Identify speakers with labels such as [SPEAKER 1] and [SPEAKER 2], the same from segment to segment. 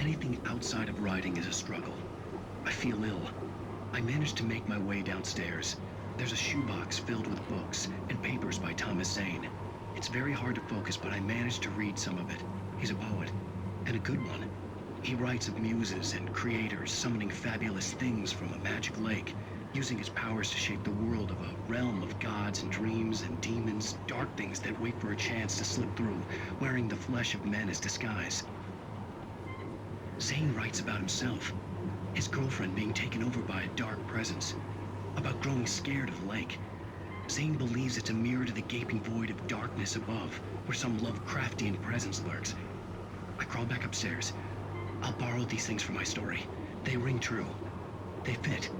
[SPEAKER 1] Anything outside of riding is a struggle. I feel ill. I managed to make my way downstairs. There's a shoebox filled with books and papers by Thomas Zane. It's very hard to focus, but I managed to read some of it. He's a poet, and a good one. He writes of muses and creators summoning fabulous things from a magic lake, using his powers to shape the world of a realm of gods and dreams and demons, dark things that wait for a chance to slip through, wearing the flesh of men as disguise. Zane writes about himself, his girlfriend being taken over by a dark presence, about growing scared of the lake. Zane believes it's a mirror to the gaping void of darkness above, where some Lovecraftian presence lurks. I crawl back upstairs. I'll borrow these things for my story. They ring true. They fit.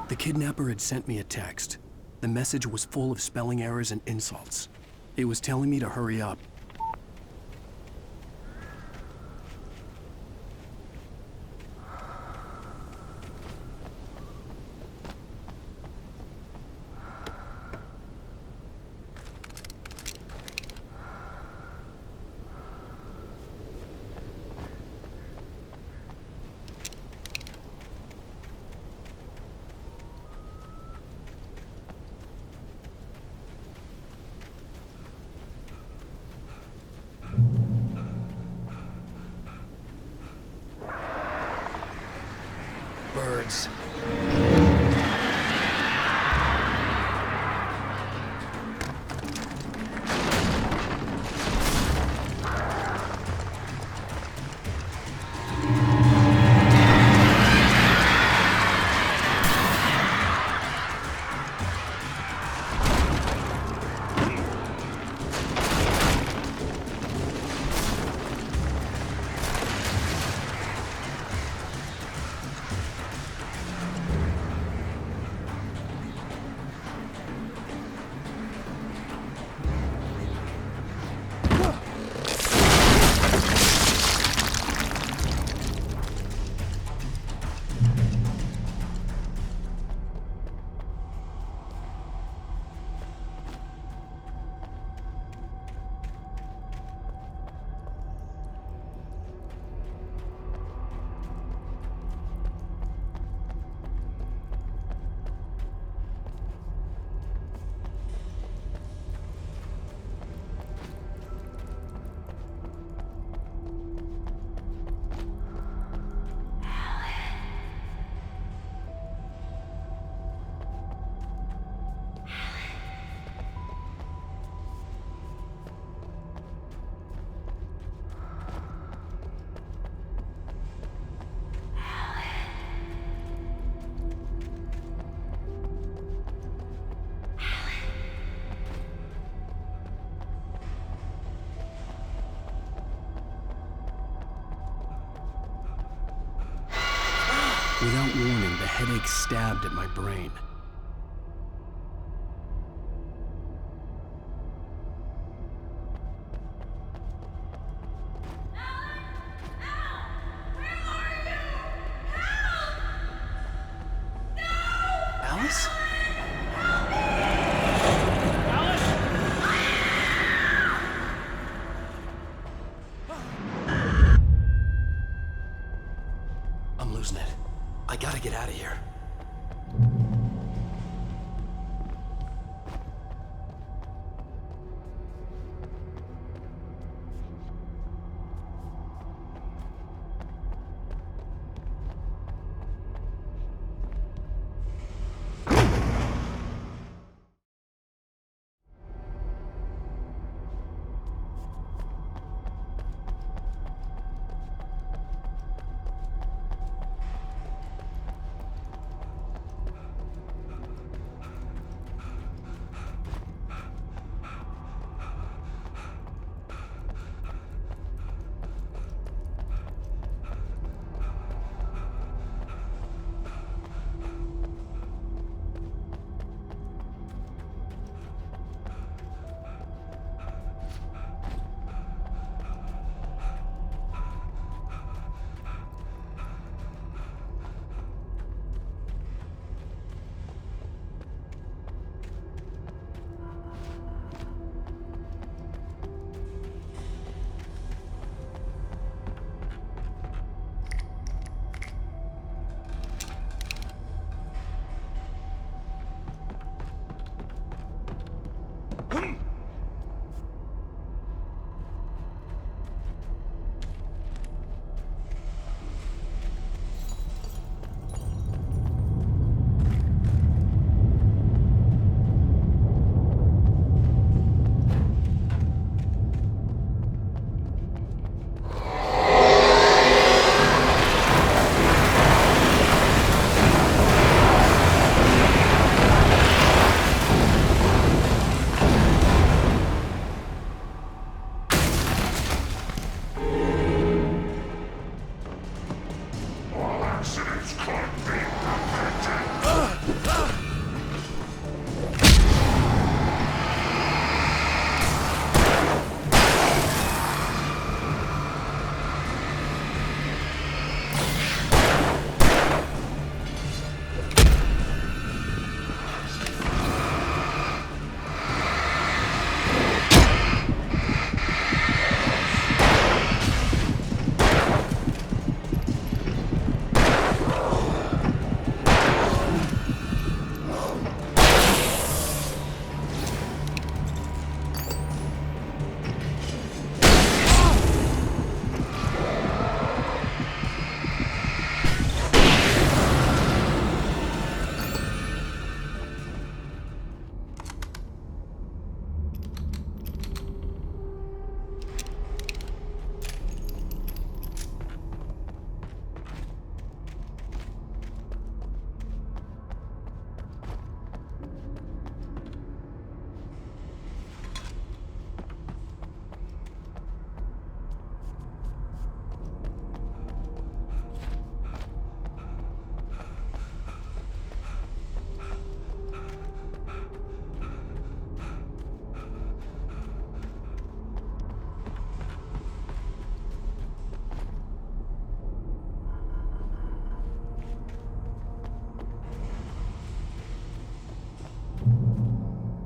[SPEAKER 2] The kidnapper had sent me a text. The message was full of spelling errors and insults. It was telling me to hurry up. Birds. Without warning, the headache stabbed at my brain.
[SPEAKER 3] Where are you? Help! No!
[SPEAKER 2] losing it. I gotta get out of here.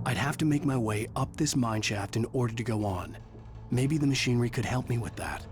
[SPEAKER 2] I'd have to make my way up this mine shaft in order to go on. Maybe the machinery could help me with that.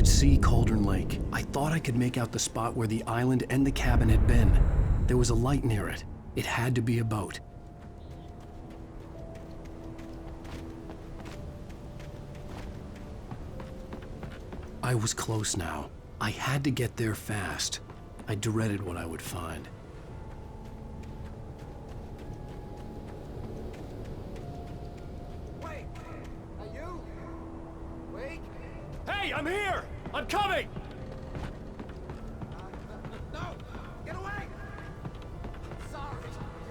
[SPEAKER 2] could see Cauldron Lake. I thought I could make out the spot where the island and the cabin had been. There was a light near it. It had to be a boat. I was close now. I had to get there fast. I dreaded what I would find.
[SPEAKER 3] Wait! Are you? Wait!
[SPEAKER 4] Hey, I'm here! I'm coming!
[SPEAKER 3] No! Get away! Sorry.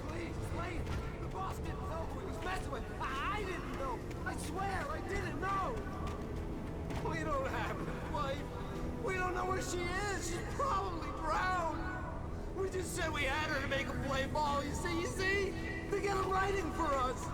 [SPEAKER 3] Please, wait! The boss didn't know who he was messing with. I didn't know. I swear, I didn't know. We don't have his wife. We don't know where she is. She's probably drowned. We just said we had her to make a play ball. You see? They got him writing for us.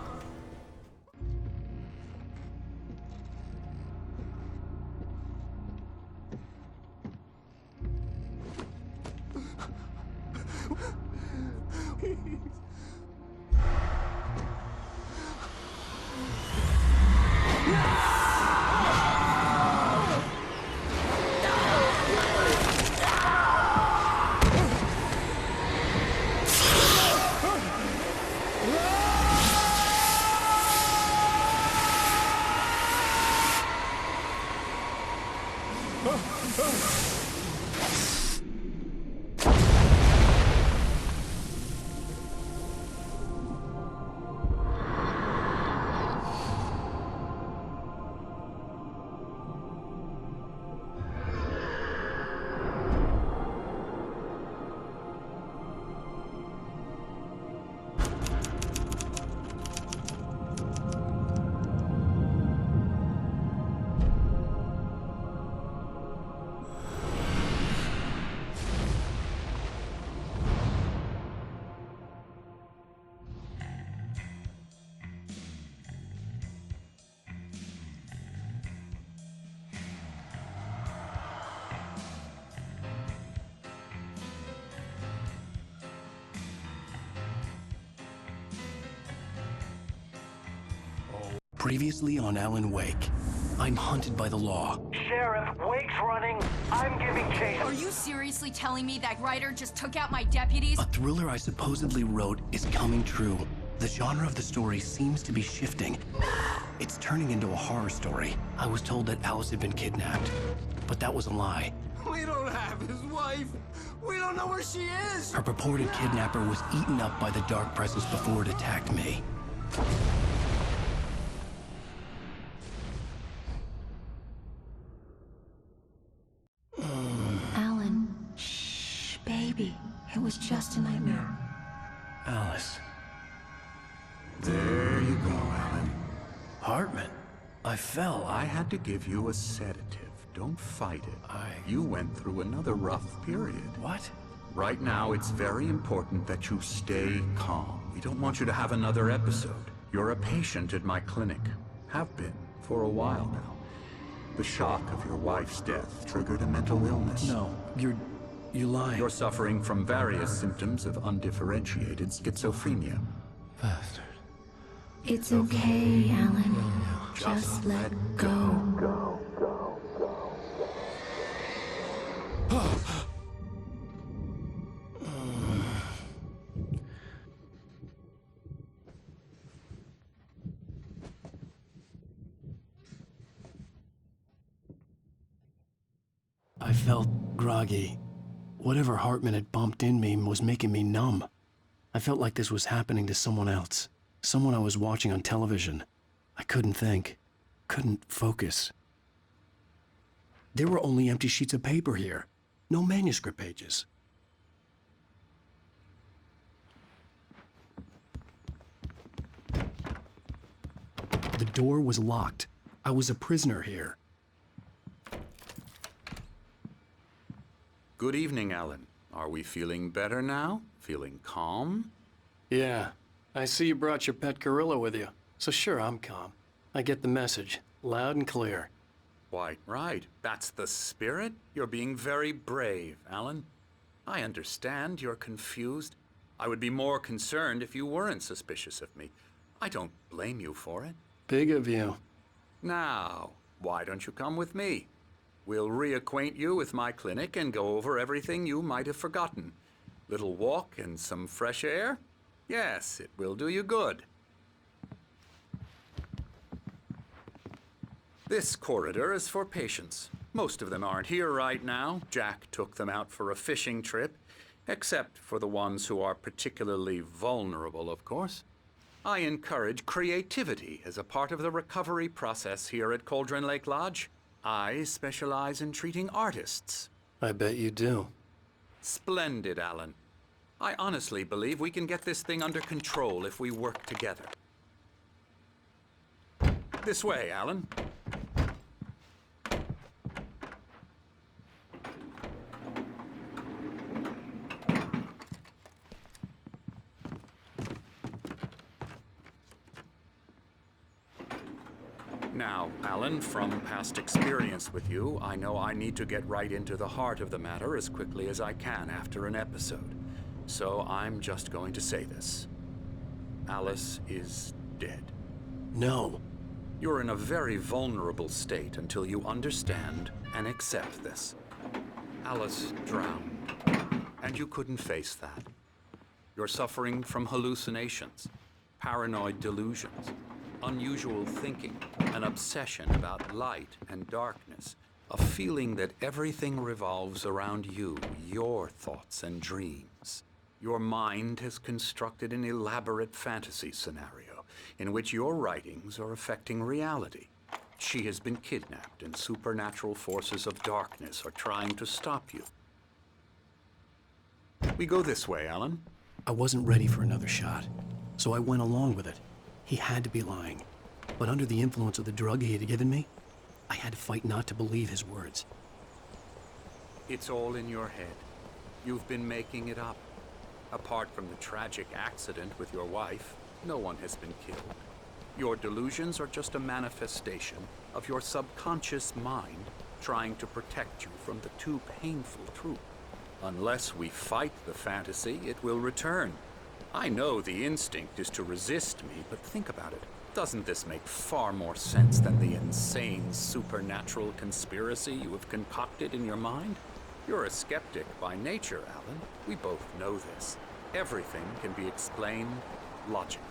[SPEAKER 2] Previously on Alan Wake, I'm hunted by the law.
[SPEAKER 5] Sheriff, Wake's running. I'm giving chase.
[SPEAKER 6] Are you seriously telling me that writer just took out my deputies?
[SPEAKER 2] A thriller I supposedly wrote is coming true. The genre of the story seems to be shifting. It's turning into a horror story. I was told that Alice had been kidnapped, but that was a lie.
[SPEAKER 3] We don't have his wife. We don't know where she is.
[SPEAKER 2] Her purported kidnapper was eaten up by the dark presence before it attacked me.
[SPEAKER 7] Alan, shh, baby. It was just a nightmare.
[SPEAKER 2] Alice.
[SPEAKER 8] There you go, Alan.
[SPEAKER 2] Hartman. I fell.
[SPEAKER 8] I had to give you a sedative. Don't fight it. You went through another rough period.
[SPEAKER 2] What?
[SPEAKER 8] Right now, it's very important that you stay calm. We don't want you to have another episode. You're a patient at my clinic. Have been for a while now. The shock of your wife's death triggered a mental illness.
[SPEAKER 2] No, you're lying.
[SPEAKER 8] You're suffering from various symptoms of undifferentiated schizophrenia.
[SPEAKER 2] Bastard.
[SPEAKER 7] It's okay, Alan. Just let go.
[SPEAKER 2] I felt groggy. Whatever Hartman had bumped in me was making me numb. I felt like this was happening to someone else. Someone I was watching on television. I couldn't think. Couldn't focus. There were only empty sheets of paper here. No manuscript pages. The door was locked. I was a prisoner here.
[SPEAKER 8] Good evening, Alan. Are we feeling better now? Feeling calm?
[SPEAKER 2] Yeah, I see you brought your pet gorilla with you. So sure, I'm calm. I get the message, loud and clear.
[SPEAKER 8] Why, right. That's the spirit. You're being very brave, Alan. I understand you're confused. I would be more concerned if you weren't suspicious of me. I don't blame you for it.
[SPEAKER 2] Big of you.
[SPEAKER 8] Now, why don't you come with me? We'll reacquaint you with my clinic and go over everything you might have forgotten. Little walk and some fresh air? Yes, it will do you good. This corridor is for patients. Most of them aren't here right now. Jack took them out for a fishing trip, except for the ones who are particularly vulnerable, of course. I encourage creativity as a part of the recovery process here at Cauldron Lake Lodge. I specialize in treating artists.
[SPEAKER 2] I bet you do.
[SPEAKER 8] Splendid, Alan. I honestly believe we can get this thing under control if we work together. This way, Alan. Now, Alan, from past experience with you, I know I need to get right into the heart of the matter as quickly as I can after an episode. So I'm just going to say this. Alice is dead.
[SPEAKER 2] No.
[SPEAKER 8] You're in a very vulnerable state until you understand and accept this. Alice drowned, and you couldn't face that. You're suffering from hallucinations, paranoid delusions, unusual thinking, an obsession about light and darkness, a feeling that everything revolves around you, your thoughts and dreams. Your mind has constructed an elaborate fantasy scenario in which your writings are affecting reality. She has been kidnapped and supernatural forces of darkness are trying to stop you. We go this way, Alan.
[SPEAKER 2] I wasn't ready for another shot, so I went along with it. He had to be lying. But under the influence of the drug he had given me, I had to fight not to believe his words.
[SPEAKER 8] It's all in your head. You've been making it up. Apart from the tragic accident with your wife, no one has been killed. Your delusions are just a manifestation of your subconscious mind trying to protect you from the too painful truth. Unless we fight the fantasy, it will return. I know the instinct is to resist me, but think about it. Doesn't this make far more sense than the insane supernatural conspiracy you have concocted in your mind? You're a skeptic by nature, Alan. We both know this. Everything can be explained logically.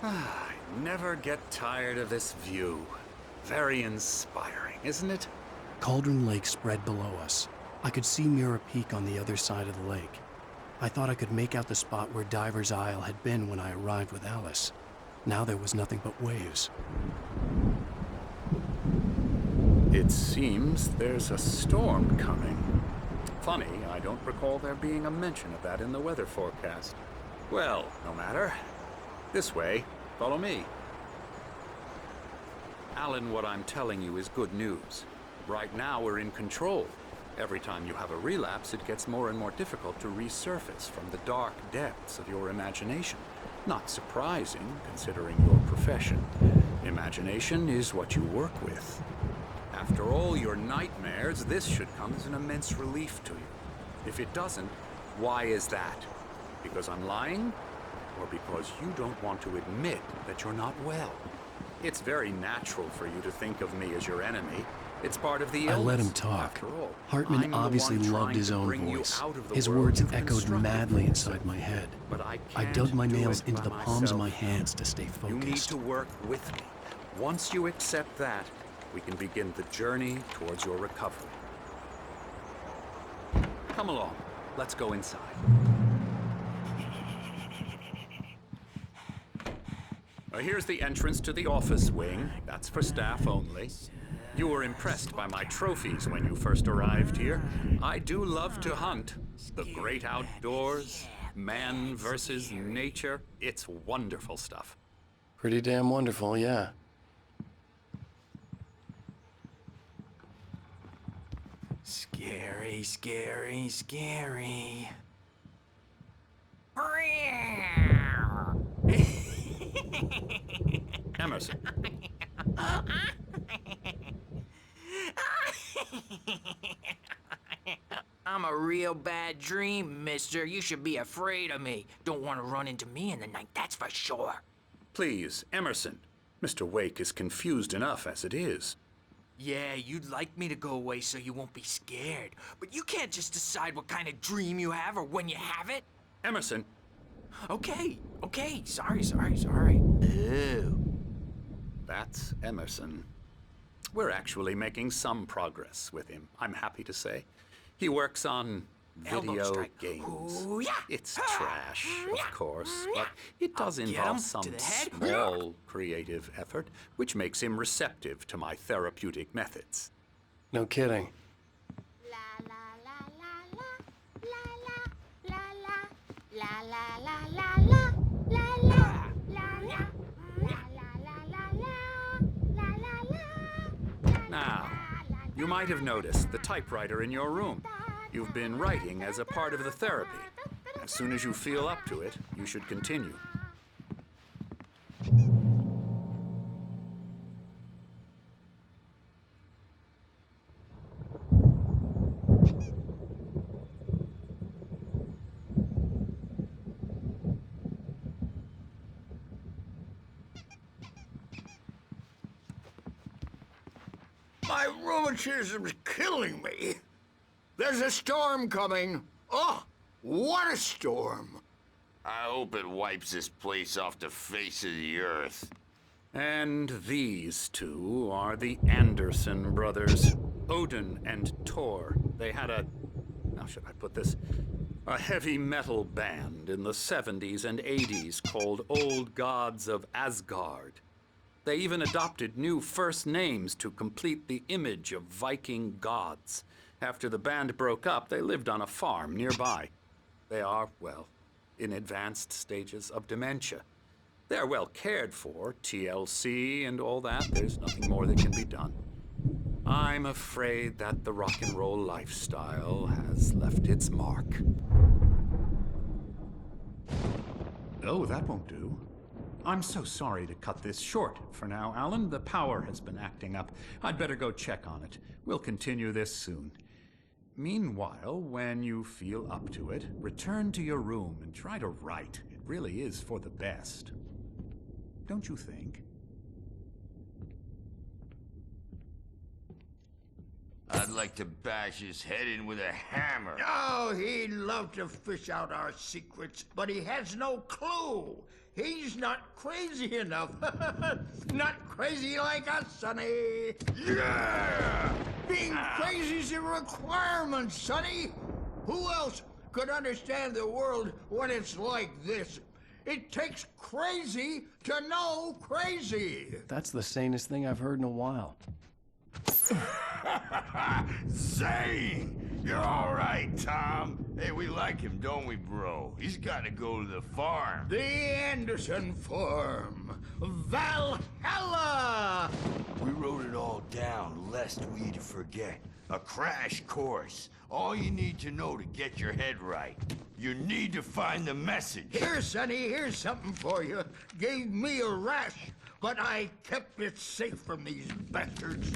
[SPEAKER 8] I never get tired of this view. Very inspiring, isn't it?
[SPEAKER 2] Cauldron Lake spread below us. I could see Mirror Peak on the other side of the lake. I thought I could make out the spot where Diver's Isle had been when I arrived with Alice. Now there was nothing but waves.
[SPEAKER 8] It seems there's a storm coming. Funny, I don't recall there being a mention of that in the weather forecast. Well, no matter. This way. Follow me. Alan, what I'm telling you is good news. Right now, we're in control. Every time you have a relapse, it gets more and more difficult to resurface from the dark depths of your imagination. Not surprising, considering your profession. Imagination is what you work with. After all your nightmares, this should come as an immense relief to you. If it doesn't, why is that? Because I'm lying? Or because you don't want to admit that you're not well? It's very natural for you to think of me as your enemy. It's part of the illness.
[SPEAKER 2] I let him talk.
[SPEAKER 8] After all,
[SPEAKER 2] Hartman obviously loved his own voice. His words echoed madly inside my head.
[SPEAKER 8] But
[SPEAKER 2] I dug my nails into the palms of my hands to stay
[SPEAKER 8] You need
[SPEAKER 2] focused.
[SPEAKER 8] to work with me. Once you accept that, we can begin the journey towards your recovery. Come along. Let's go inside. Here's the entrance to the office wing. That's for staff only. You were impressed by my trophies when you first arrived here. I do love to hunt. The great outdoors, man versus nature. It's wonderful stuff.
[SPEAKER 2] Pretty damn wonderful, yeah.
[SPEAKER 3] Scary, scary, scary.
[SPEAKER 8] Emerson.
[SPEAKER 9] I'm a real bad dream, mister. You should be afraid of me. Don't want to run into me in the night, that's for sure.
[SPEAKER 8] Please, Emerson. Mr. Wake is confused enough as it is.
[SPEAKER 9] Yeah, you'd like me to go away so you won't be scared. But you can't just decide what kind of dream you have or when you have it.
[SPEAKER 8] Emerson.
[SPEAKER 9] Okay. Sorry. Ew.
[SPEAKER 8] That's Emerson. We're actually making some progress with him, I'm happy to say. He works on
[SPEAKER 9] Elbow
[SPEAKER 8] video
[SPEAKER 9] strike.
[SPEAKER 8] games.
[SPEAKER 9] Ooh, yeah.
[SPEAKER 8] It's trash, of course, but it does
[SPEAKER 9] I'll get
[SPEAKER 8] involve
[SPEAKER 9] him
[SPEAKER 8] some
[SPEAKER 9] to the head.
[SPEAKER 8] small creative effort, which makes him receptive to my therapeutic methods.
[SPEAKER 2] No kidding.
[SPEAKER 8] Now, you might have noticed the typewriter in your room. You've been writing as a part of the therapy. As soon as you feel up to it, you should continue.
[SPEAKER 10] My rheumatism's killing me. There's a storm coming. Oh, what a storm.
[SPEAKER 11] I hope it wipes this place off the face of the earth.
[SPEAKER 8] And these two are the Anderson brothers, Odin and Thor. They had how should I put this? A heavy metal band in the 70s and 80s called Old Gods of Asgard. They even adopted new first names to complete the image of Viking gods. After the band broke up, they lived on a farm nearby. They are, well, in advanced stages of dementia. They're well cared for, TLC and all that. There's nothing more that can be done. I'm afraid that the rock and roll lifestyle has left its mark. Oh, that won't do. I'm so sorry to cut this short for now, Alan. The power has been acting up. I'd better go check on it. We'll continue this soon. Meanwhile, when you feel up to it, return to your room and try to write. It really is for the best. Don't you think?
[SPEAKER 11] I'd like to bash his head in with a hammer.
[SPEAKER 10] Oh, he'd love to fish out our secrets, but he has no clue. He's not crazy enough. Not crazy like us, Sonny.
[SPEAKER 11] Yeah!
[SPEAKER 10] Being crazy's a requirement, Sonny. Who else could understand the world when it's like this? It takes crazy to know crazy.
[SPEAKER 2] That's the sanest thing I've heard in a while.
[SPEAKER 11] Zane! You're all right, Tom. Hey, we like him, don't we, bro? He's got to go to the farm.
[SPEAKER 10] The Anderson farm. Valhalla!
[SPEAKER 11] We wrote it all down, lest we'd forget. A crash course. All you need to know to get your head right. You need to find the message.
[SPEAKER 10] Here, Sonny, here's something for you. Gave me a rash, but I kept it safe from these bastards.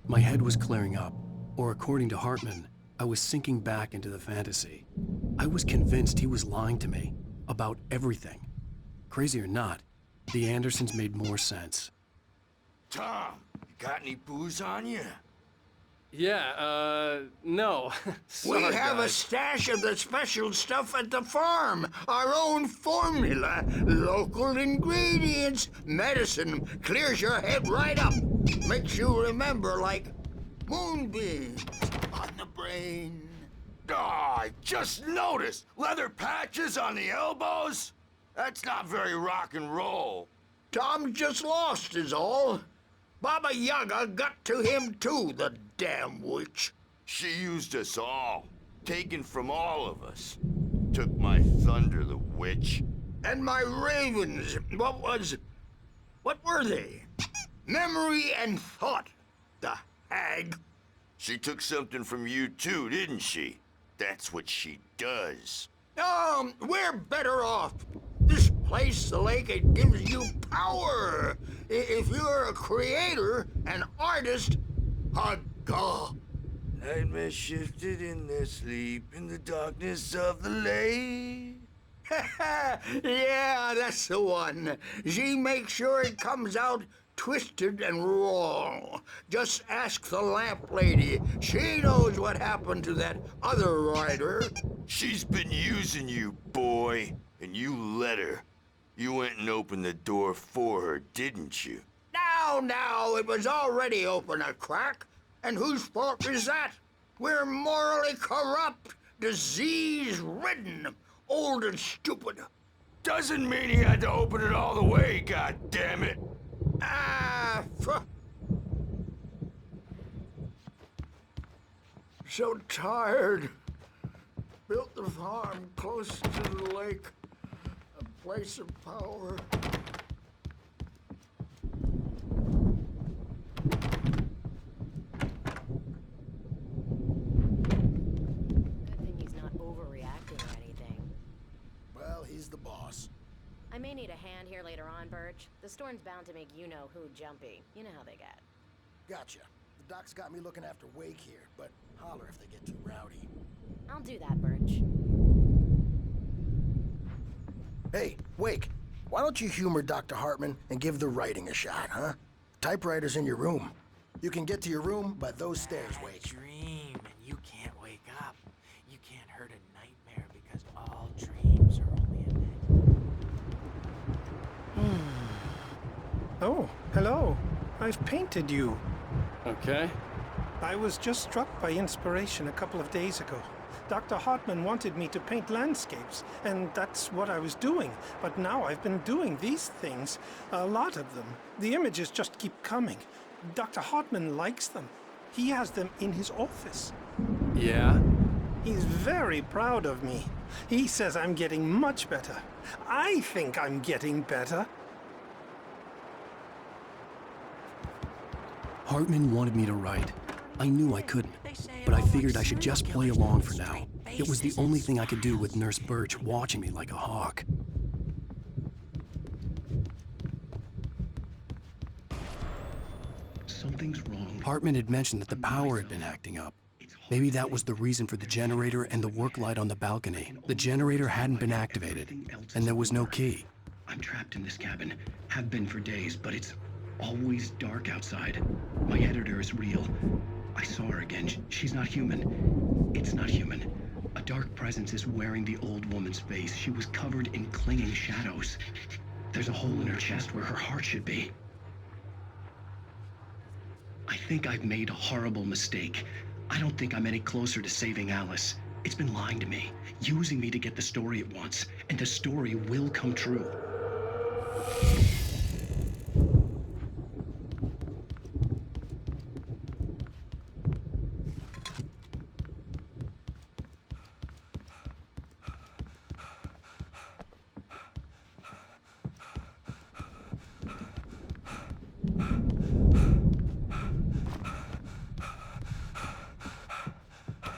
[SPEAKER 2] My head was clearing up, or according to Hartman, I was sinking back into the fantasy. I was convinced he was lying to me about everything. Crazy or not, the Andersons made more sense.
[SPEAKER 11] Tom, you got any booze on you?
[SPEAKER 4] Yeah, no. Sorry,
[SPEAKER 10] We have a
[SPEAKER 4] guys.
[SPEAKER 10] stash of the special stuff at the farm. Our own formula. Local ingredients. Medicine clears your head right up. Makes you remember like moonbeams on the brain.
[SPEAKER 11] Oh, I just noticed. Leather patches on the elbows? That's not very rock and roll.
[SPEAKER 10] Tom just lost is all. Baba Yaga got to him too, the damn witch.
[SPEAKER 11] She used us all. Taken from all of us. Took my thunder, the witch.
[SPEAKER 10] And my ravens. What were they? Memory and thought, the hag.
[SPEAKER 11] She took something from you too, didn't she? That's what she does.
[SPEAKER 10] We're better off. This place, the lake, it gives you power. If you're a creator, an artist, a Go.
[SPEAKER 11] Nightmares shifted in their sleep in the darkness of the lake.
[SPEAKER 10] Yeah, that's the one. She makes sure it comes out twisted and raw. Just ask the lamp lady. She knows what happened to that other rider.
[SPEAKER 11] She's been using you, boy, and you let her. You went and opened the door for her, didn't you?
[SPEAKER 10] Now, it was already open a crack. And whose fault is that? We're morally corrupt, disease-ridden, old and stupid.
[SPEAKER 11] Doesn't mean he had to open it all the way, goddammit.
[SPEAKER 10] So tired. Built the farm close to the lake, a place of power.
[SPEAKER 12] Good thing he's not overreacting or anything.
[SPEAKER 3] Well, he's the boss.
[SPEAKER 12] I may need a hand here later on, Birch. The storm's bound to make you-know-who jumpy. You know how they get.
[SPEAKER 3] Gotcha. The doc's got me looking after Wake here, but holler if they get too rowdy.
[SPEAKER 12] I'll do that, Birch.
[SPEAKER 3] Hey, Wake, why don't you humor Dr. Hartman and give the writing a shot, huh? Typewriter's in your room. You can get to your room by those stairs, Wake.
[SPEAKER 9] Dream, and you can't wake up. You can't hurt a nightmare because all dreams are only a nightmare.
[SPEAKER 13] Oh, hello. I've painted you.
[SPEAKER 2] Okay.
[SPEAKER 13] I was just struck by inspiration a couple of days ago. Dr. Hartman wanted me to paint landscapes, and that's what I was doing. But now I've been doing these things, a lot of them. The images just keep coming. Dr. Hartman likes them. He has them in his office.
[SPEAKER 2] Yeah?
[SPEAKER 13] He's very proud of me. He says I'm getting much better. I think I'm getting better.
[SPEAKER 2] Hartman wanted me to write. I knew I couldn't, but I figured I should just play along for now. It was the only thing I could do with Nurse Birch watching me like a hawk.
[SPEAKER 1] Something's wrong.
[SPEAKER 2] Hartman had mentioned that the power had been acting up. Maybe that was the reason for the generator and the work light on the balcony. The generator hadn't been activated, and there was no key.
[SPEAKER 1] I'm trapped in this cabin. Have been for days, but it's always dark outside. My editor is real. I saw her again. She's not human. It's not human. A dark presence is wearing the old woman's face. She was covered in clinging shadows. There's a hole in her chest where her heart should be. I think I've made a horrible mistake. I don't think I'm any closer to saving Alice. It's been lying to me, using me to get the story it wants, and the story will come true.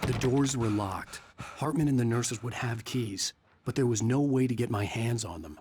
[SPEAKER 2] The doors were locked. Hartman and the nurses would have keys, but there was no way to get my hands on them.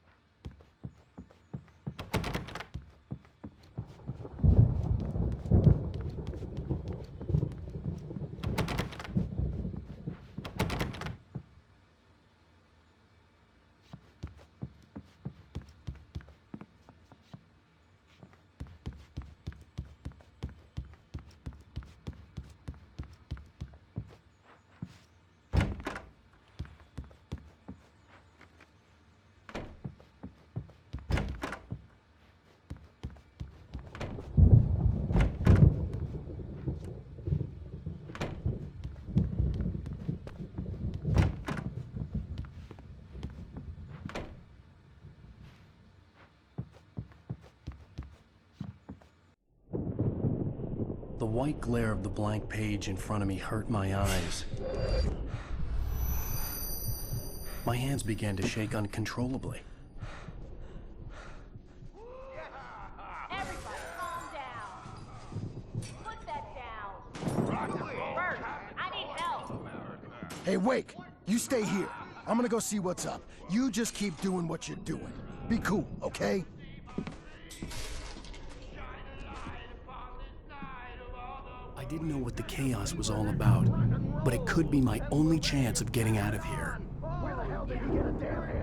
[SPEAKER 2] The white glare of the blank page in front of me hurt my eyes. My hands began to shake uncontrollably.
[SPEAKER 12] Everybody, calm down. Put that down. Bert, I need help.
[SPEAKER 3] Hey, Wake, you stay here. I'm gonna go see what's up. You just keep doing what you're doing. Be cool, okay?
[SPEAKER 2] I didn't know what the chaos was all about, but it could be my only chance of getting out of here.
[SPEAKER 3] Where the hell did you get a damn